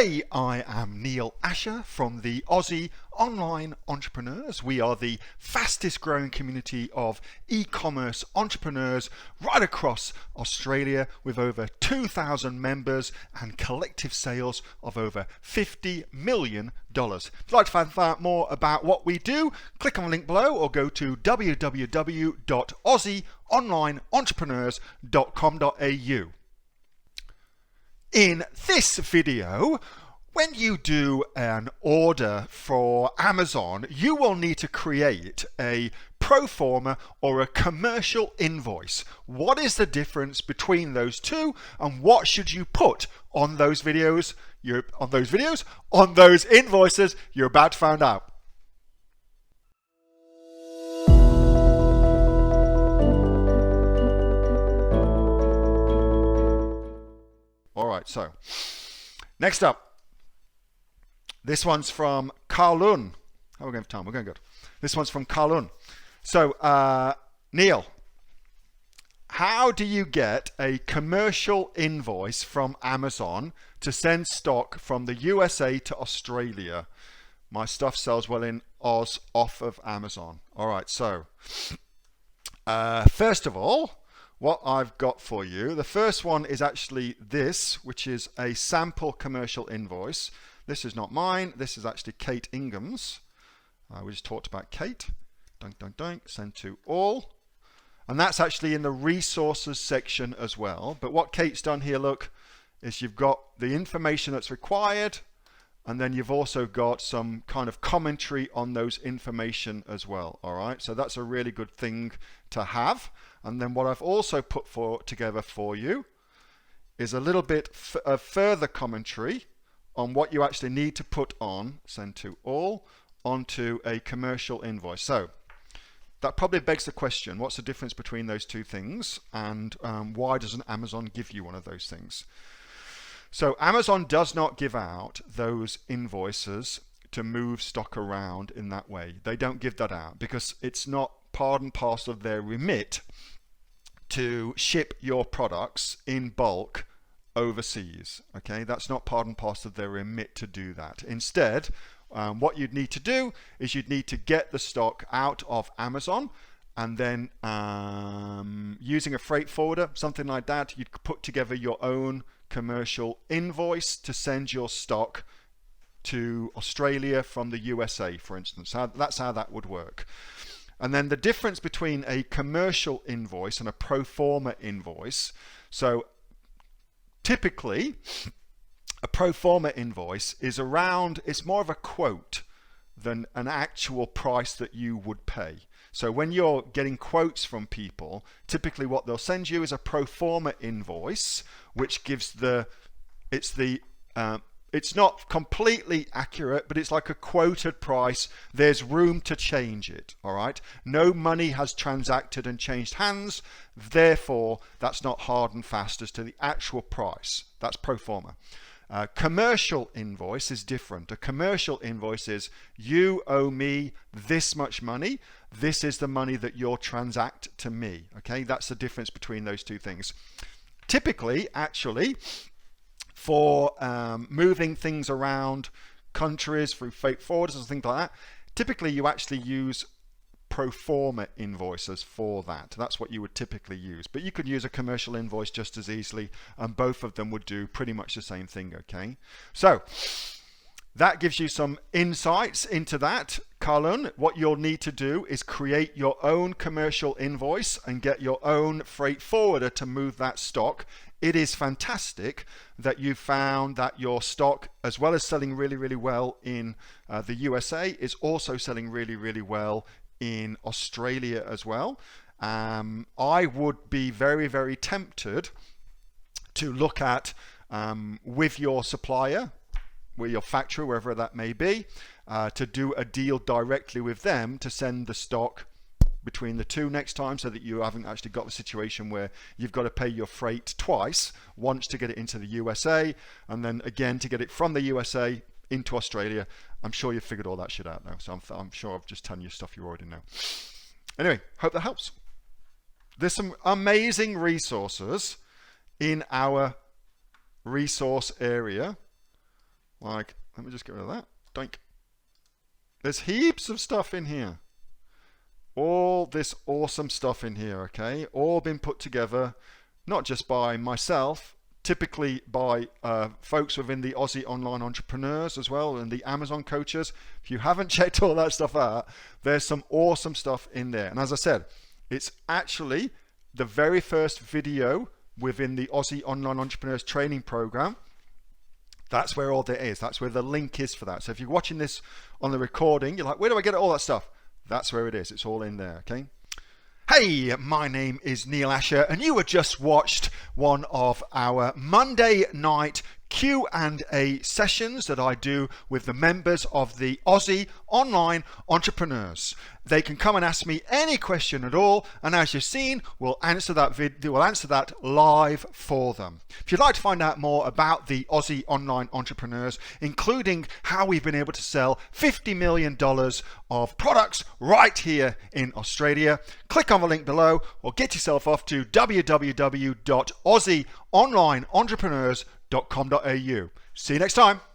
Hey, I am Neil-Asher from the Aussie Online Entrepreneurs. We are the fastest growing community of e-commerce entrepreneurs right across Australia with over 2,000 members and collective sales of over $50 million. If you'd like to find out more about what we do, click on the link below or go to www.aussieonlineentrepreneurs.com.au. In this video, when you do an order for Amazon, you will need to create a pro forma or a commercial invoice. What is the difference between those two, and what should you put on those invoices you're about to find out? All right, so next up, this one's from Kowloon. How are we going for time? We're going good. This one's from Kowloon. So, Neil, how do you get a commercial invoice from Amazon to send stock from the USA to Australia? My stuff sells well in Oz off of Amazon. All right, so first of all, what I've got for you, the first one is actually this, which is a sample commercial invoice. This is not mine. This is actually Kate Ingham's. We just talked about Kate. Dunk, dunk, dunk. Send to all. And that's actually in the resources section as well. But what Kate's done here, look, is you've got the information that's required, and then you've also got some kind of commentary on those information as well. All right, so that's a really good thing to have. And then what I've also put together for you is a little bit of further commentary on what you actually need to put on, send to all, onto a commercial invoice. So that probably begs the question, what's the difference between those two things, and why doesn't Amazon give you one of those things? So Amazon does not give out those invoices to move stock around in that way. They don't give that out because it's not part and parcel of their remit to ship your products in bulk overseas. Okay, that's not part and parcel of their remit to do that. Instead, what you'd need to do is you'd need to get the stock out of Amazon, and then using a freight forwarder, something like that, you'd put together your own commercial invoice to send your stock to Australia from the USA, for instance. That's how that would work. And then the difference between a commercial invoice and a pro forma invoice. So typically, a pro forma invoice is it's more of a quote than an actual price that you would pay. So when you're getting quotes from people, typically what they'll send you is a pro forma invoice, which gives it's not completely accurate, but it's like a quoted price. There's room to change it, all right? No money has transacted and changed hands. Therefore, that's not hard and fast as to the actual price. That's pro forma. Commercial invoice is different. A commercial invoice is, you owe me this much money. This is the money that you'll transact to me, okay? That's the difference between those two things. Typically, actually, for moving things around countries through freight forwarders and things like that, typically you actually use pro forma invoices for that. That's what you would typically use. But you could use a commercial invoice just as easily, and both of them would do pretty much the same thing, okay? So that gives you some insights into that. Colin, what you'll need to do is create your own commercial invoice and get your own freight forwarder to move that stock. It is fantastic that you found that your stock, as well as selling really, really well in the USA, is also selling really, really well in Australia as well. I would be very, very tempted to look at with your supplier, with your factory, wherever that may be, to do a deal directly with them to send the stock between the two next time, so that you haven't actually got the situation where you've got to pay your freight twice, once to get it into the USA and then again to get it from the USA into Australia. I'm sure you've figured all that shit out now, so I'm sure I've just telling you stuff you already know. Anyway, hope that helps. There's some amazing resources in our resource area. Like, let me just get rid of that. Doink. There's heaps of stuff in here. All this awesome stuff in here, okay? All been put together, not just by myself, typically by folks within the Aussie online entrepreneurs as well, and the Amazon coaches. If you haven't checked all that stuff out, there's some awesome stuff in there. And as I said, it's actually the very first video within the Aussie online entrepreneurs training program. That's where all that is. That's where the link is for that. So if you're watching this on the recording, you're like, where do I get all that stuff? That's where it is. It's all in there, okay? Hey, my name is Neil-Asher, and you have just watched one of our Monday night Q&A sessions that I do with the members of the Aussie online entrepreneurs. They can come and ask me any question at all, and as you've seen, we'll answer that live for them. If you'd like to find out more about the Aussie online entrepreneurs, including how we've been able to sell $50 million of products right here in Australia, click on the link below or get yourself off to www.aussieonlineentrepreneurs.com.au. See you next time.